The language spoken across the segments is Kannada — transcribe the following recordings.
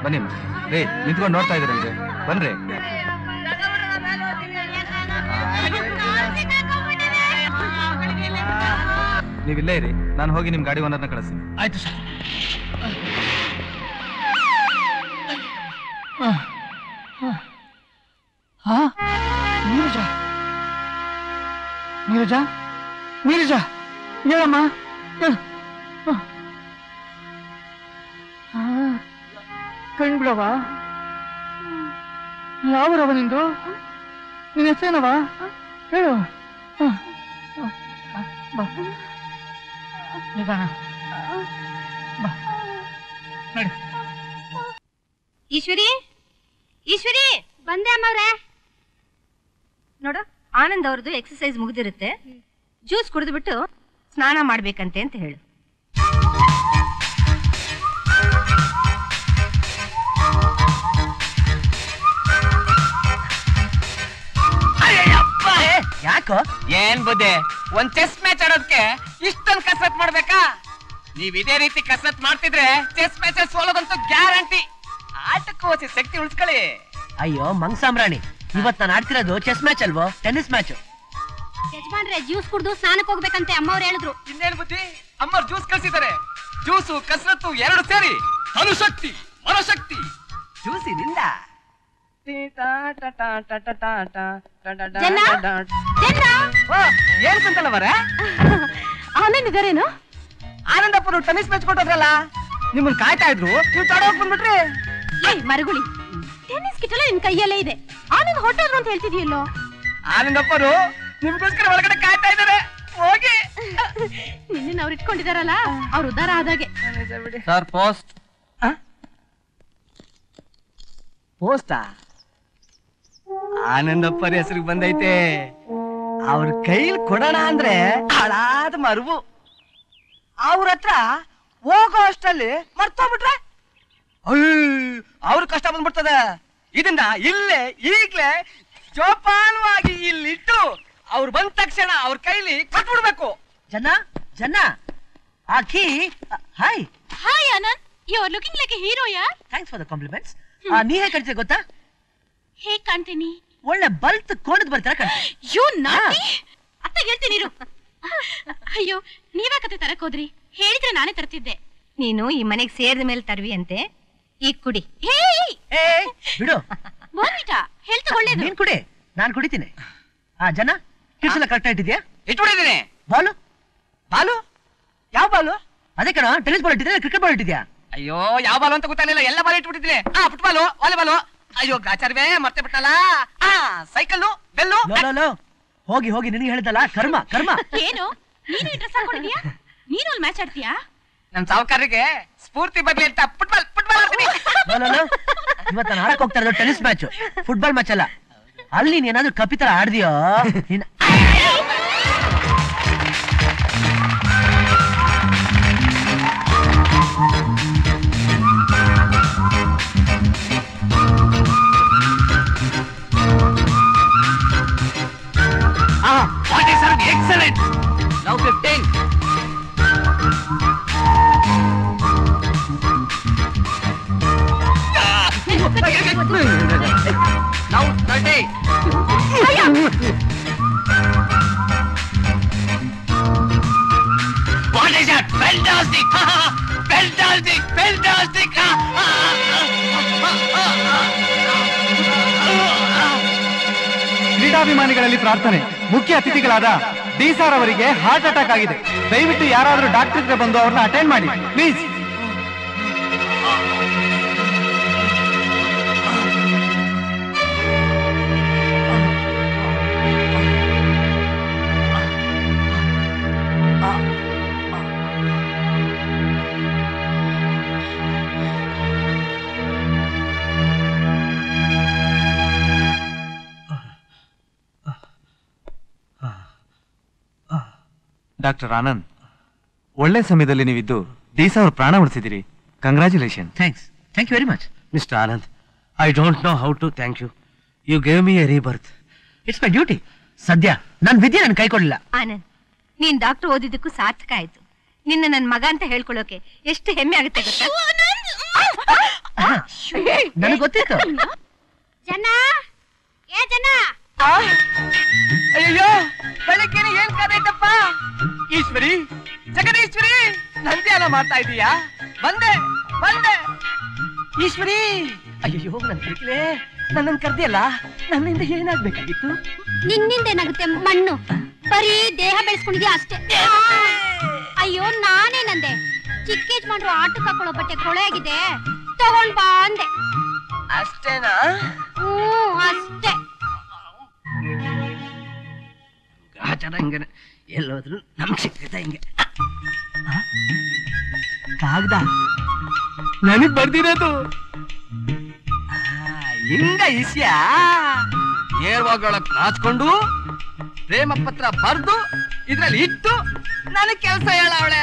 ಬನ್ನಿ ರೇ, ನಿಂತ್ಕೊಂಡು ನೋಡ್ತಾ ಇದ್ದೀರಲ್ರಿ, ಬನ್ರಿ. ನೀವಿಲ್ಲೇ ಇರಿ, ನಾನು ಹೋಗಿ ನಿಮ್ ಗಾಡಿ ಓನರ್ನ ಕಳಿಸ್ತೀನಿ. ಆಯ್ತು ಸರ್. ನೀರಜ ನೀರಜ ನೀರಜ ಹೇಳಮ್ಮ. ಕಣ್ ಬಿಡವ. ಯಾವರವ ನಿಂದು? ನಿನ್ನ ಹೆಸರೇನವ ಹೇಳು. ನಿಧಾನ ಬಾ ನಡಿ. ಈಶ್ವರಿ, ಈಶ್ವರಿ ಬಂದೆ ಅಮ್ಮವ್ರೆ. ನೋಡು, ಆನಂದ್ ಅವ್ರದ್ದು ಎಕ್ಸರ್ಸೈಸ್ ಮುಗಿದಿರುತ್ತೆ, ಜ್ಯೂಸ್ ಕುಡಿದು ಬಿಟ್ಟು ಸ್ನಾನ ಮಾಡ್ಬೇಕಂತೆ ಅಂತ ಹೇಳು. ಯಾಕೋ? ಏನ್ ಬುದ್ಧಿ, ಒಂದ್ ಚೆಸ್ ಮ್ಯಾಚ್ ಆಡೋದಕ್ಕೆ ಇಷ್ಟೊಂದು ಕಸರತ್ ಮಾಡ್ಬೇಕಾ? ನೀವ್ ಇದೇ ರೀತಿ ಕಸರತ್ ಮಾಡ್ತಿದ್ರೆ ಚೆಸ್ ಮ್ಯಾಚ್ ಸೋಲೋದಂತೂ ಗ್ಯಾರಂಟಿ. ಆಟಕ್ಕೂ ಹೊಸ ಶಕ್ತಿ ಉಳಿಸ್ಕೊಳ್ಳಿ. ಅಯ್ಯೋ ಮಂಗ್ಸಾಮ್ರಾಣಿ, ಇವತ್ ನಾನು ಆಡ್ತಿರೋದು ಚೆಸ್ ಮ್ಯಾಚ್ ಅಲ್ವೋ, ಟೆನ್ನಿಸ್ ಮ್ಯಾಚ್. ಯಜಮಾನ್ರೆ, ಜ್ಯೂಸ್ ಕುಡಿದು ಸ್ನಾನಕ್ಕೆ ಹೋಗ್ಬೇಕಂತೆ ಅಮ್ಮವ್ರು ಹೇಳಿದ್ರು. ಇನ್ನೇನ್ ಬುದ್ಧಿ, ಅಮ್ಮರ್ ಜ್ಯೂಸ್ ಕಳ್ಸಿದ್ದಾರೆ. ಜ್ಯೂಸು ಕಸರತ್ತು ಎರಡು ಸೇರಿ ಅನುಶಕ್ತಿ ಮನಶಕ್ತಿ ಜ್ಯೂಸಿನಿಂದ. ಏನ್ಕಂತಲ್ಲವರ ಆನಂದ್ ಇದಾರೇನು? ಆನಂದಪ್ಪರು ಟೆನ್ನಿಸ್ ಮ್ಯಾಚ್ ಕೊಟ್ಟೋದ್ರಲ್ಲ, ನಿಮ್ಮನ್ ಕಾಯ್ತಾ ಇದ್ರು, ನೀವು ತಡೋಗ್ ಬಂದ್ಬಿಟ್ರಿ. ಏಯ್ ಮರಗುಳಿ, ಟೆನ್ನಿಸ್ ಕಿಟ್ ಎಲ್ಲ ನಿನ್ ಕೈಯಲ್ಲೇ ಇದೆ, ಆನಂದ್ ಹೊಟ್ಟೋದ್ರು ಅಂತ ಹೇಳ್ತಿದ್ಯಲ್ಲೋ. ಆನಂದಪ್ಪರು ನಿಮ್ಗೋಸ್ಕರ ಒಳಗಡೆ ಕಾಯ್ತಾ ಇದ್ದಾರೆ, ಹೋಗಿ. ನಿನ್ನ ಅವ್ರು ಇಟ್ಕೊಂಡಿದಾರಲ್ಲ, ಅವ್ರ ಉದ್ದಾರ ಆದಾಗೆ. Sir post. ಪೋಸ್ಟಾ? ಆನಂದಪ್ಪರ ಹೆಸರಿಗೆ ಬಂದೈತೆ. ಅವ್ರ ಕೈಲಿ ಕೊಡೋಣ ಅಂದ್ರೆ ಹಾಳಾದ ಮರುವು. ಅವ್ರ ಹತ್ರ ಹೋಗೋ ಅಷ್ಟಲ್ಲಿ ಮರ್ತೋಗ್ಬಿಟ್ರೆ ಅವ್ರ ಕಷ್ಟ ಬಂದ್ಬಿಡ್ತದ. ಇದನ್ನ ಇಲ್ಲೇ ಈಗ್ಲೇ ಜೋಪಾನವಾಗಿ ಇಲ್ಲಿಟ್ಟು ಅವ್ರು ಬಂದ ತಕ್ಷಣ ಅವ್ರ ಕೈಲಿ ಕೊಟ್ಬಿಡ್ಬೇಕು. ಜನ ಜನ ಆಕಿ. Hi hi Anand, you are looking like a hero ಯಾರ್. Thanks for the compliments. ನೀ ಹೇಗೆ ಕಾಣ್ತೀಯ ಗೊತ್ತಾ? ಹೇಗ್ ಕಾಣ್ತೀನಿ? ಒಳ್ಳೆ ಬಲ್ತ್ ಕೋಣದ್ ಬರ್ತಾರ ಕಾಣ್ತೀನಿ. ಯು ನಾಟಿ, ಅತ್ತ ಹೇಳ್ತೀನಿ ಇರು. ಅಯ್ಯೋ, ನೀವ್ಯಾಕತ್ತೆ ತರಕ್ ಹೋದ್ರಿ? ಹೇಳಿದ್ರೆ ನಾನೇ ತರ್ತಿದ್ದೆ. ನೀನು ಈ ಮನೆಗೆ ಸೇರಿದ ಮೇಲೆ ತರ್ವಿ ಅಂತೆ. ಈಗ ಕುಡಿ. ಏ ಬಿಡು, ಬೋರ್ವಿಟಾ ಹೆಲ್ತ್ ಒಳ್ಳೇದು. ನೀನ್ ಕುಡಿ, ನಾನ್ ಕುಡಿತೀನಿ. ಜನ ಕಿಟ್ಸ್ ಎಲ್ಲ ಕರೆಕ್ಟ್ ಇಟ್ಟಿದ್ಯಾ? ಇಟ್ಬಿಟ್ಟಿದ್ದೀನಿ. ಬಾಲು ಬಾಲು? ಯಾವ ಬಾಲು? ಅದೇ ಕಣ, ಟೆನ್ನಿಸ್ ಬಾಲ್ ಇಟ್ಟಿದ್ಯಾ, ಕ್ರಿಕೆಟ್ ಬಾಲ್ ಇಟ್ಟಿದ್ಯಾ? ಅಯ್ಯೋ, ಯಾವ ಬಾಲು ಅಂತ ಗೊತ್ತಾಗಿಲ್ಲ, ಎಲ್ಲ ಬಾಲ್ ಇಟ್ಬಿಟ್ಟಿದ್ದೀನಿ. Football, volleyball. ಅಯ್ಯೋ ಗಾಚಾರ್ವೇ, ಮತ್ತೆ ಬಿಟ್ಟಲ್ಲ. Cycle, bell. ಹೋಗಿ ಹೋಗಿ, ನಿನಗೆ ಹೇಳಿದಲ್ಲ, ಕರ್ಮ ಕರ್ಮ. ಏನು ನೀನು ಡ್ರೆಸ್ ಹಾಕೊಂಡಿದ್ಯಾ? ನೀನು ಅಲ್ಲಿ ಮ್ಯಾಚ್ ಆಡ್ತೀಯಾ? ನಮ್ ಸಾವುಕಾರರಿಗೆ ಸ್ಫೂರ್ತಿ ಬರ್ಲಿ ಅಂತ ಫುಟ್ಬಾಲ್ ಆಡ್ತೀನಿ. ಇವತ್ತು ನಾನು ಆಡಕ್ ಹೋಗ್ತಾ ಇರೋದು ಟೆನ್ನಿಸ್ ಮ್ಯಾಚ್, ಫುಟ್ಬಾಲ್ ಮ್ಯಾಚ್ ಅಲ್ಲ. ಅಲ್ಲಿ ನೀನ್ ಏನಾದ್ರು ಕಪಿತರ ಆಡ್ದಿಯೋ? Excellent. Now 15. Now 30. What is that? Fantastic! Fantastic! Fantastic! ಕ್ರೀಡಾಭಿಮಾನಿಗಳಲ್ಲಿ ಪ್ರಾರ್ಥನೆ. ಮುಖ್ಯ ಅತಿಥಿಗಳಾದ ಡಿ ಸಾರ್ ಅವರಿಗೆ ಹಾರ್ಟ್ ಅಟ್ಯಾಕ್ ಆಗಿದೆ. ದಯವಿಟ್ಟು ಯಾರಾದರೂ ಡಾಕ್ಟರ್ ಹತ್ರ ಬಂದು ಅವ್ರನ್ನ ಅಟೆಂಡ್ ಮಾಡಿ ಪ್ಲೀಸ್. ಡಾಕ್ಟರ್ ಆನಂದ್, ಒಳ್ಳೆ ಸಮಯದಲ್ಲಿ ನೀವಿದ್ದು ಡಿ ಸಾರ್ ಪ್ರಾಣ ಉಳಿಸಿದಿರಿ. Congratulation. Thanks. Thank you very much. Mr. Anand, I don't know how to thank you. You gave me a rebirth. It's my duty. ಸದ್ಯ ನನ್ ವಿದ್ಯೆ ನನ್ ಕೈ ಕೊಡ್ಲಿಲ್ಲ. ಆನಂದ್, ನೀನ್ ಡಾಕ್ಟರ್ ಓದಿದ್ದಕ್ಕೂ ಸಾರ್ಥಕ ಆಯ್ತು. ನಿನ್ನ ನನ್ ಮಗ ಅಂತ ಹೇಳ್ಕೊಳ್ಳೋಕೆ ಎಷ್ಟು ಹೆಮ್ಮೆ ಆಗುತ್ತೆ ಗೊತ್ತಾ? ನನಗೆ ಗೊತ್ತಿತ್ತು. ಜನ ಏ ಜನ ಅಯ್ಯೋ ಬೆಳಗ್ಗೆನೆ ಏನ್ ಕಾದೈತಪ್ಪ. ಈಶ್ವರಿ, ಜಗದೀಶ್ವರಿ, ನಂದ್ಯಾನ ಮಾಡ್ತಾ ಇದೀಯಾ? ಬಂದೆ ಬಂದೆ ಈಶ್ವರಿ. ಅಯ್ಯೋ ನನ್ ಕಿರಿಕಿಲೆ, ನನ್ನನ್ ಕರ್ದಿಯಲ್ಲ, ನನ್ನಿಂದ ಏನಾಗ್ಬೇಕಾಗಿತ್ತು? ನಿನ್ನಿಂದ ಏನಾಗುತ್ತೆ? ಮಣ್ಣು ಬರೀ ದೇಹ ಬೆಳೆಸ್ಕೊಂಡಿದ್ಯಾ ಅಷ್ಟೇ. ಅಯ್ಯೋ ನಾನೇನಂದೆ, ಚಿಕ್ಕ ಯಜಮಾನ್ರು ಆಟಕ್ಕೆ ಹಾಕೊಳ್ಳೋ ಬಟ್ಟೆ ಕೊಳೆಯಾಗಿದೆ, ತಗೊಂಡ್ ಬಾ ಅಂದೆ. ಅಷ್ಟೇನಾ? ಅಷ್ಟೇ. ಗ್ರಹಚಾರ ಹಿಂಗೇನೆ, ಎಲ್ಲೋದ್ರು ನಮ್ಗೆ ಸಿಗ್ತೈತೆ ಹಿಂಗೆ. ಕಾಗ್ದ ನನಗ್ ಬರ್ದಿರೋದು ಹಿಂಗ ಇಸ್ಯ ನೇರವಾಗೊಳಕ್ ನಾಚ್ಕೊಂಡು ಪ್ರೇಮ ಪತ್ರ ಬರ್ದು ಇದ್ರಲ್ಲಿ ಇಟ್ಟು ನನಗ್ ಕೆಲ್ಸ ಹೇಳವಳೆ.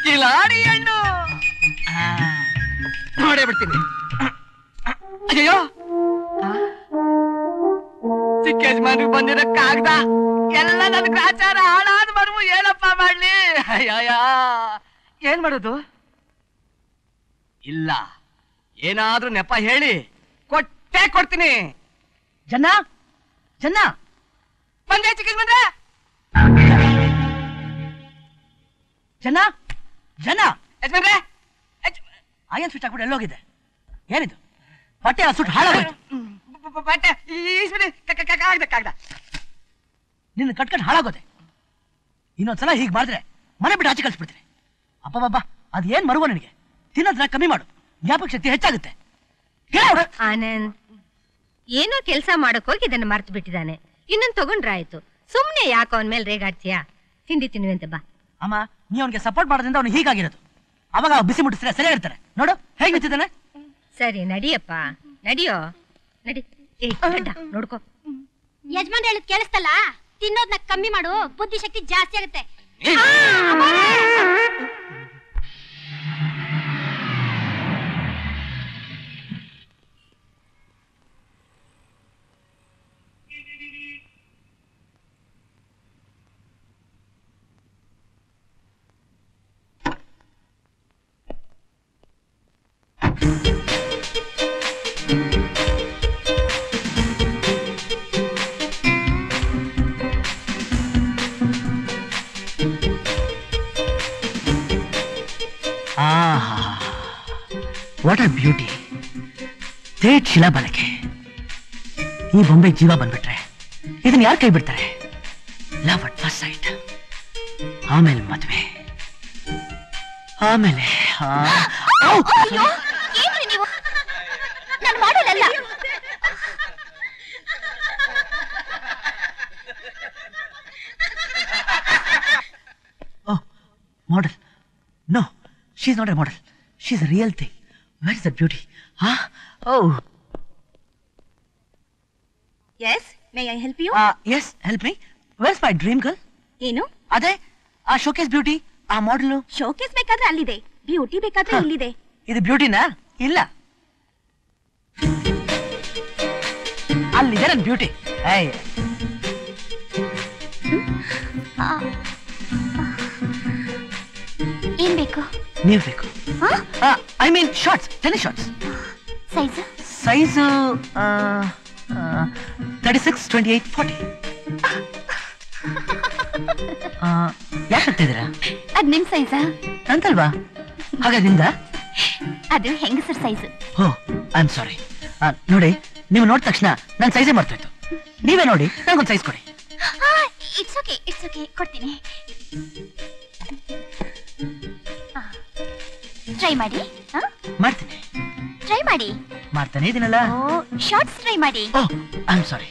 ಕಿಲಾಡಿ ಹಣ್ಣು ನೋಡೇ ಬಿಡ್ತೀನಿ. ಅಯ್ಯೋ ಚಿಕ್ಕ ಯಜಮಾನ್ರಿಗೆ ಬಂದಿರೋ ಕಾಗ್ದ ಎಲ್ಲ ನನ್ ಗ್ರಾಚಾರ ಹಾಳಾದ್ ಮರ್ಮು ಏನಪ್ಪ ಮಾಡ್ಲಿ? ಅಯ್ಯಯ್ಯ ಏನ್ ಮಾಡೋದು? ಇಲ್ಲ, ಏನಾದ್ರೂ ನೆಪ ಹೇಳಿ ಕೊಟ್ಟೇ ಕೊಡ್ತೀನಿ. ಜನ ಜನ ಬಂದೆ ಚಿಕ್ಕ ಯಜಮಾನ್ರೆ. ಜನ ಜನ ಯಜಮಾನ್ರೆ, ಆಯನ್ ಸ್ವಿಚ್ ಹಾಕ್ಬಿಟ್ಟು ಎಲ್ಲೋಗಿದೆ? ಏನಿದು? ಬಟ್ಟೆ ಸುಟ್ಟು ಹಾಳಾಗೋಯ್ತು. ಬಟ್ಟೆ ಈಶ್ವರಿ ಕಾಗ್ದ ನಿನ್ನ ಕಟ್ಕಟ್ ಹಾಳಾಗೋದೆ. ಇನ್ನೊಂದ್ಸಲ ಹೀಗೆ ಮಾಡಿದ್ರೆ ಮನೆ ಬಿಟ್ಟು ಆಚೆ ಕಳಿಸ್ಬಿಡ್ತೀನಿ. ಅಪ್ಪಬ್ಬ, ಅದ್ ಏನ್ ಮರುವ ನಿನಗೆ? ತಿನ್ನೋದ್ರ ಕಮ್ಮಿ ಮಾಡು, ಜ್ಞಾಪಕ ಶಕ್ತಿ ಹೆಚ್ಚಾಗುತ್ತೆ. ಆನಂದ್ ಏನೋ ಕೆಲಸ ಮಾಡಕ್ ಹೋಗಿ ಇದನ್ನ ಮರ್ತು ಬಿಟ್ಟಿದ್ದಾನೆ. ಇನ್ನೊಂದು ತಗೊಂಡ್ರಾಯ್ತು. ಸುಮ್ನೆ ಯಾಕೋ ಅವನ ಮೇಲೆ ರೇಗಾಡ್ತೀಯಾ? ತಿಂಡಿ ತಿನ್ನುವಂತೆ ಬಾ. ಅಮ್ಮ, ನೀ ಅವನಿಗೆ ಸಪೋರ್ಟ್ ಮಾಡೋದ್ರಿಂದ ಅವನು ಹೀಗಾಗಿರೋದು. ಅವಾಗ ಬಿಸಿ ಮುಟ್ಟಿಸಿದ್ರೆ ಸರಿಯಾಗಿ ಇರ್ತಾರೆ. ನೋಡು ಹೇಗೆ ನಿಂತಿದ್ದಾನೆ. ಸರಿ ನಡಿಯಪ್ಪ, ನಡಿಯೋ ನಡಿ. ನೋಡ್ಕೋ. ಯಜಮಾನ್ ಹೇಳದ್ ಕೇಳಿಸ್ತಲ್ಲ, ತಿನ್ನೋದ್ನ ಕಮ್ಮಿ ಮಾಡು, ಬುದ್ಧಿ ಶಕ್ತಿ ಜಾಸ್ತಿ ಆಗುತ್ತೆ. What are beauty. ಥೇಟ್ ಶಿಲಾ ಬಾಲಕೆ. ಈ ಬೊಂಬೆ ಜೀವ ಬಂದ್ಬಿಟ್ರೆ ಇದನ್ನ ಯಾರು ಕೈ ಬಿಡ್ತಾರೆ? ಲವ್ ಅಟ್ ಫಸ್ಟ್ ಸೈಟ್, ಆಮೇಲೆ ಮದ್ವೆ, ಆಮೇಲೆ model. No, she's not a model. She's a real thing. Where is that beauty? Huh? Oh. Yes, may I help you? Yes, help me. Where's my dream girl? ಏನು? ಅದೇ ಆ ಶೋಕೇಸ್ ಬ್ಯೂಟಿ, ಆ ಮಾಡೆಲ್. ಶೋಕೇಸ್ ಬೇಕಾದ್ರೆ ಅಲ್ಲಿದೆ, ಬ್ಯೂಟಿ ಬೇಕಾದ್ರೆ ಇಲ್ಲಿದೆ. ಇದು ಬ್ಯೂಟಿನಾ? ಇಲ್ಲ, ಅಲ್ಲಿದೆ ನನ್ನ ಬ್ಯೂಟಿ. ಏನ್ ಬೇಕು? ನೀವು ಬೇಕು. I mean shorts, tennis shorts. Size 36, 28, 40. ಯಾಕೆ ಆಗ್ತಿದ್ದೀರಾ? ಅದ್ ನಿಮ್ ಸೈಜಾ? ಅಂತಲ್ವಾ? ಹಾಗಾದ್ರೆ ನಿಮ್ದ? ಅದು ಹೆಂಗಸರ್ size. Oh, I am sorry. ನೋಡಿ, ನೀವು ನೋಡಿದ ತಕ್ಷಣ ನನ್ನ ಸೈಜೇ ಮರ್ತೋಯ್ತು. ನೀವೇ ನೋಡಿ, ನನಗೊಂದು ಸೈಜ್ ಕೊಡಿ. ಇಟ್ಸ್ ಓಕೆ, ಕೊಡ್ತೀನಿ. ಟ್ರೈ ಮಾಡಿ. ಮಾಡ್ತೀನಿ. ಟ್ರೈ ಮಾಡಿ. ಮಾಡ್ತಾನೆ ಇದೀನಲ್ಲ. ಶಾರ್ಟ್ಸ್ ಟ್ರೈ ಮಾಡಿ. Oh, I am sorry.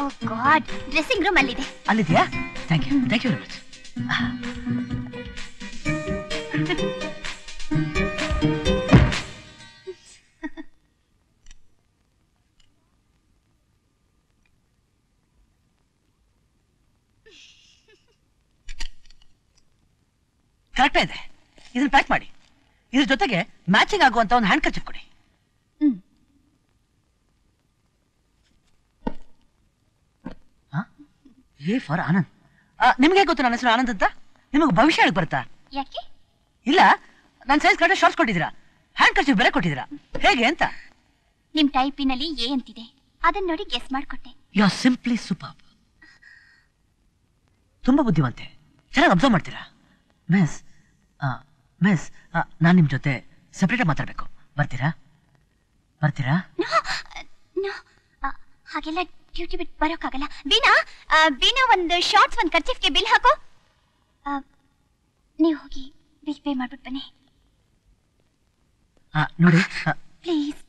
Oh god, dressing room ಅಲ್ಲಿದೆ. ಅಲ್ಲಿದೆಯಾ? Thank you very much. Correct ಇದೆ. ಇದನ್ನ ಪ್ಯಾಕ್ ಮಾಡಿ. ಇದ್ರ ಜೊತೆಗೆ ಮ್ಯಾಚಿಂಗ್ ಆಗುವಂತ ಒಂದು ಹ್ಯಾಂಡ್ ಕರ್ಚಿಪ್ ಕೊಡಿ. A for Anand. ನಿಮ್ಗೆ ಗೊತ್ತು ನನ್ನ ಹೆಸರು ಆನಂದ್ ಅಂತ? ನಿಮಗೆ ಭವಿಷ್ಯ ಹೇಳಕ್ ಬರುತ್ತಾ? ಯಾಕೆ? ಇಲ್ಲ, ನನ್ನ ಸೈಜ್ ಕಡೆ ಶಾರ್ಟ್ಸ್ ಕೊಟ್ಟಿದ್ದೀರಾ, ಹ್ಯಾಂಡ್ ಕರ್ಚೀಫ್ ಬೇರೆ ಕೊಟ್ಟಿದ್ದೀರಾ, ಹೇಗೆ ಅಂತ? ನಿಮ್ ಟೈಪಿನಲ್ಲಿ ಎ ಅಂತಿದೆ, ಅದನ್ನ ನೋಡಿ ಗೆಸ್ ಮಾಡ್ಕೊಟ್ಟೆ. You are simply super. ತುಂಬಾ ಬುದ್ಧಿವಂತೆ, ಚೆನ್ನಾಗಿ ಅಬ್ಸರ್ವ್ ಮಾಡ್ತೀರಾ. ಮಿಸ್ ಮಿಸ್, ನಾನು ನಿಮ್ಮ ಜೊತೆ ಸೆಪರೇಟಾಗಿ ಮಾತಾಡಬೇಕು, ಬರ್ತೀರಾ? ಹಾಗೆಲ್ಲ ಡ್ಯೂಟಿ ಬಿಟ್ಟು ಬರೋಕ್ಕಾಗಲ್ಲ. ವೀಣಾ ಒಂದು ಶಾರ್ಟ್ಸ್ ಒಂದು ಕರ್ಚೀಫ್ಗೆ ಬಿಲ್ ಹಾಕು. ನೀವು ಹೋಗಿ ಬಿಲ್ ಪೇ ಮಾಡ್ಬಿಟ್ಟು ಬನ್ನಿ ನೋಡಿ ಪ್ಲೀಸ್.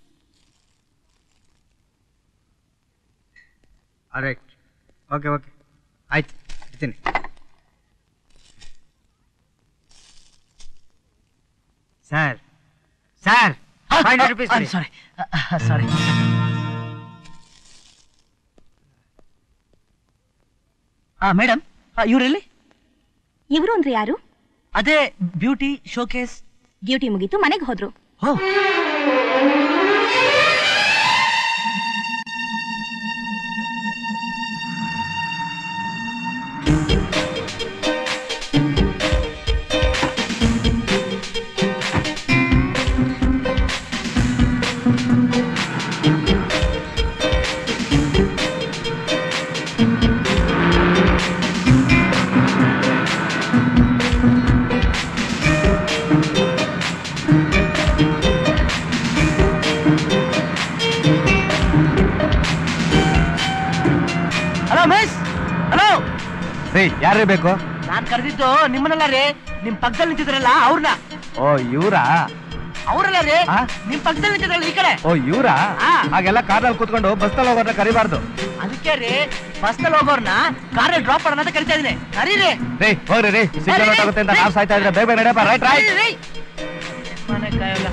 ಓಕೆ ಆಯ್ತು, ಇರ್ತೀನಿ. Sir 500 rupees. ಸಾರಿ. ಮೇಡಮ್, ಇವರಲ್ಲಿ ಇವರು ಅಂದ್ರೆ ಯಾರು? ಅದೇ ಬ್ಯೂಟಿ ಶೋಕೇಸ್. ಡ್ಯೂಟಿ ಮುಗೀತು, ಮನೆಗೆ ಹೋದ್ರು. ಯಾರೇ ಬೇಕು? ನಾನ್ ಕರೆದಿದ್ದು ನಿಮ್ಮನ್ನೆಲ್ಲ ರೀ, ನಿಮ್ ಪಕ್ಕದಲ್ಲಿ ನಿಂತಿದ್ರಲ್ಲ ಅವ್ರನ್ನ. ಓ ಇವ್ರಾ? ಅವರಲ್ಲ ರೀ, ನಿಮ್ ಪಕ್ಕದಲ್ಲಿ ನಿಂತಿದ್ರಲ್ಲ ಈ ಕಡೆ. ಓ ಇವ್ರಾ? ಹಾಗೆಲ್ಲ ಕಾರ್ನಲ್ಲಿ ಕೂತ್ಕೊಂಡು ಬಸ್ನಲ್ಲಿ ಹೋಗೋರ್ನ ಕರಿಬಾರ್ದು. ಅದಕ್ಕೆ ರೀ, ಬಸ್ನಲ್ಲಿ ಹೋಗೋರ್ನ ಕಾರಲ್ಲಿ ಡ್ರಾಪ್ ಮಾಡೋಣ ಅಂತ ಕರಿತಾ ಇದೀನಿ. ಕರೀರಿ. ಹೋಗ್ರಿ ಸಿಗ್ನಲ್ ಆಗುತ್ತೆ ಅಂತ ನಾವು ಸಾಯ್ತಾ ಇದ್ರೆ ಬೇಗ ನಡೆಯಪ್ಪ. ರೈಟ್ ಮನೆ ಕಾಯಲ್ಲ.